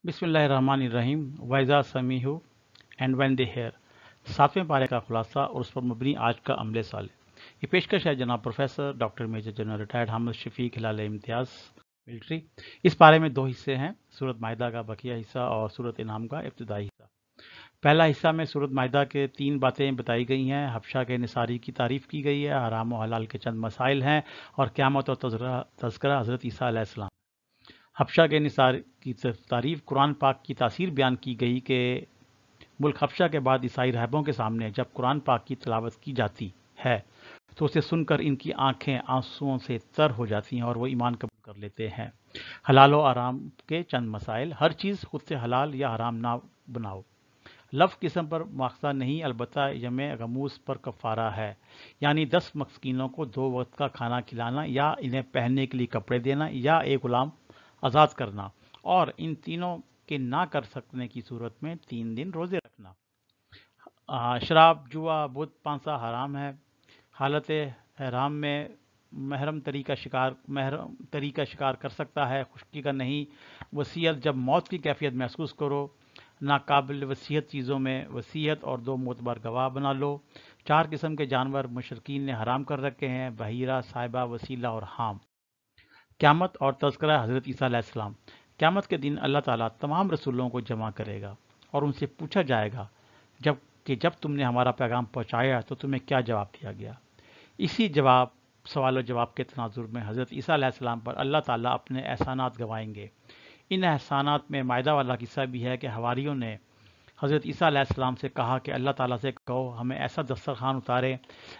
बिस्मिल्लाहिर्रहमानिर्रहीम वैज़ा समीहू and when they hair 7वें पारे का खुलासा और उस पर मबनी आज का अमले साले। ये पेशकश है जनाब professor doctor major general retired Hamid Shafiq Hilal Imtiaz military. इस पारे में दो हिस्से हैं, सूरत माइदा का बकिया हिस्सा और सूरत इनाम का इब्तिदाई हिस्सा। पहला हिस्सा में सूरत माइदा के 3 बातें बताई गई हैं। हबशा के निसारी की तारीफ़ की गई है, हराम और हलाल के चंद मसाइल हैं और क़यामत और तज़किरा हज़रत ईसा अलैहिस्सलाम। हबशा के निसार की तारीफ़ कुरान पाक की तासीर बयान की गई कि मुल्क हबशा के बाद ईसाई रहबों के सामने जब कुरान पाक की तिलावत की जाती है तो उसे सुनकर इनकी आंखें आंसुओं से तर हो जाती हैं और वो ईमान कबूल कर लेते हैं। हलाल और हराम के चंद मसाइल। हर चीज़ खुद से हलाल या हराम ना बनाओ। लफ्ज़ किस्म पर माख्ता नहीं, अलबत्ता यम गमूस पर कफ़ारा है, यानी 10 मस्कीनों को 2 वक्त का खाना खिलाना या इन्हें पहनने के लिए कपड़े देना या एक गुलाम आज़ाद करना, और इन तीनों के ना कर सकने की सूरत में 3 दिन रोज़े रखना। शराब, जुआ, बुत पांसा हराम है। हालत हराम में महरम तरीका शिकार कर सकता है, खुशकी का नहीं। वसीयत, जब मौत की कैफियत महसूस करो। नाकाबिल वसीयत चीज़ों में वसीयत और 2 मोतबर गवाह बना लो। 4 किस्म के जानवर मुशरकीन ने हराम कर रखे हैं, बहीरा, साहिबा, वसीला और हाम। क़यामत और तज़किरा हज़रत ईसा अलैहिस्सलाम। क़यामत के दिन अल्लाह ताला तमाम रसूलों को जमा करेगा और उनसे पूछा जाएगा जब तुमने हमारा पैगाम पहुँचाया तो तुम्हें क्या जवाब दिया गया। इसी सवाल और जवाब के तनाजुर में हज़रत ईसा अलैहिस्सलाम पर अल्लाह ताला अपने एहसानात गवाएंगे। इन एहसानात में मायदा वाला किस्सा भी है कि हवारियों ने हज़रत ईसा अलैहिस्सलाम से कहा कि अल्लाह ताला से कहो हमें ऐसा दस्तरखान उतारे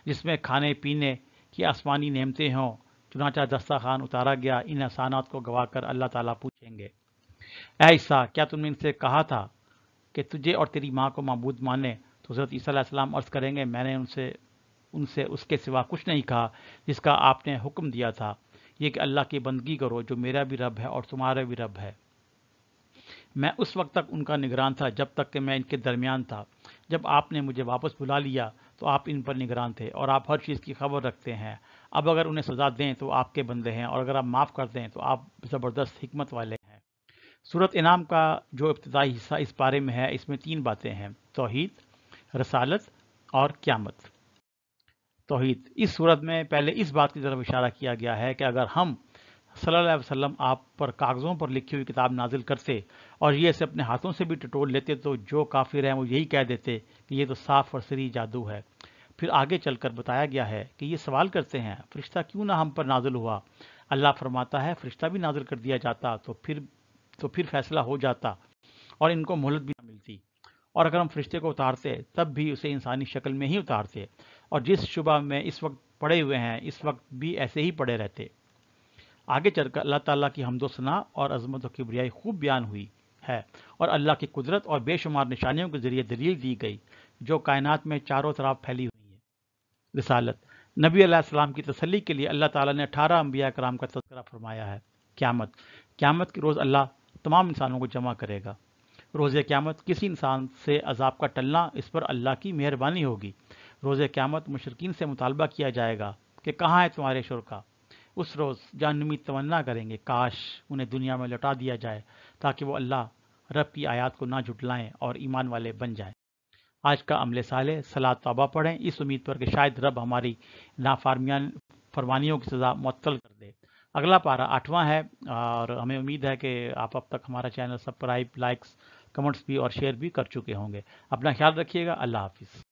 जिसमें खाने पीने की आसमानी नेमतें हों। चुनाचा दस्तरखान उतारा गया। इन एहसानात को गवा कर अल्लाह ताला पूछेंगे, ऐ ईसा, क्या तुमने इनसे कहा था कि तुझे और तेरी माँ को माबूद माने? तो हज़रत ईसा अलैहिस्सलाम अर्ज़ करेंगे, मैंने उनसे उसके सिवा कुछ नहीं कहा जिसका आपने हुक्म दिया था, ये कि अल्लाह की बंदगी करो जो मेरा भी रब है और तुम्हारा भी रब है। मैं उस वक्त तक उनका निगरान था जब तक कि मैं इनके दरमियान था। जब आपने मुझे वापस बुला लिया तो आप इन पर निगरान थे और आप हर चीज़ की खबर रखते हैं। अब अगर उन्हें सज़ा दें तो आपके बंदे हैं और अगर आप माफ़ कर दें तो आप ज़बरदस्त हिकमत वाले हैं। सूरत इनाम का जो इब्तिदाई हिस्सा इस बारे में है, इसमें 3 बातें हैं, तौहीद, रसालत और क़यामत। तौहीद, इस सूरत में पहले इस बात की तरफ इशारा किया गया है कि अगर हम सल्लल्लाहु अलैहि वसल्लम आप पर कागज़ों पर लिखी हुई किताब नाजिल करते और ये इसे अपने हाथों से भी टटोल लेते तो जो काफिर हैं वो यही कह देते कि ये तो साफ और सरी जादू है। फिर आगे चलकर बताया गया है कि ये सवाल करते हैं, फरिश्ता क्यों ना हम पर नाजिल हुआ? अल्लाह फरमाता है, फरिश्ता भी नाजिल कर दिया जाता तो फिर फैसला हो जाता और इनको मोहलत भी ना मिलती। और अगर हम फरिश्ते को उतारते तब भी उसे इंसानी शक्ल में ही उतारते और जिस शुबा में इस वक्त पड़े हुए हैं इस वक्त भी ऐसे ही पड़े रहते। आगे चलकर अल्लाह ताला की हम्दो सना और अज़मत और किबरियाई खूब बयान हुई है और अल्लाह की कुदरत और बेशुमार निशानियों के जरिए दलील दी गई जो कायनात में चारों तरफ फैली हुई है। रिसालत, नबी अलैहिस्सलाम की तसल्ली के लिए अल्लाह ताला ने 18 अंबिया कराम का तज़किरा फरमाया है। क़यामत के रोज़ अल्लाह तमाम इंसानों को जमा करेगा। रोज़े क़यामत किसी इंसान से अजाब का टलना इस पर अल्लाह की मेहरबानी होगी। रोज़े क़यामत मुशरिकीन से मुतालबा किया जाएगा कि कहाँ है तुम्हारे शुरका। उस रोज़ जाननुमी तमन्ना करेंगे काश उन्हें दुनिया में लौटा दिया जाए ताकि वो अल्लाह रब की आयत को ना झुटलाएं और ईमान वाले बन जाएं। आज का अमले साले, सलात तौबा पढ़ें इस उम्मीद पर कि शायद रब हमारी फरमानियों की सज़ा मुअत्तल कर दे। अगला पारा 8वां है और हमें उम्मीद है कि आप अब तक हमारा चैनल सब्सक्राइब, लाइक्स, कमेंट्स भी और शेयर भी कर चुके होंगे। अपना ख्याल रखिएगा। अल्लाह हाफिज़।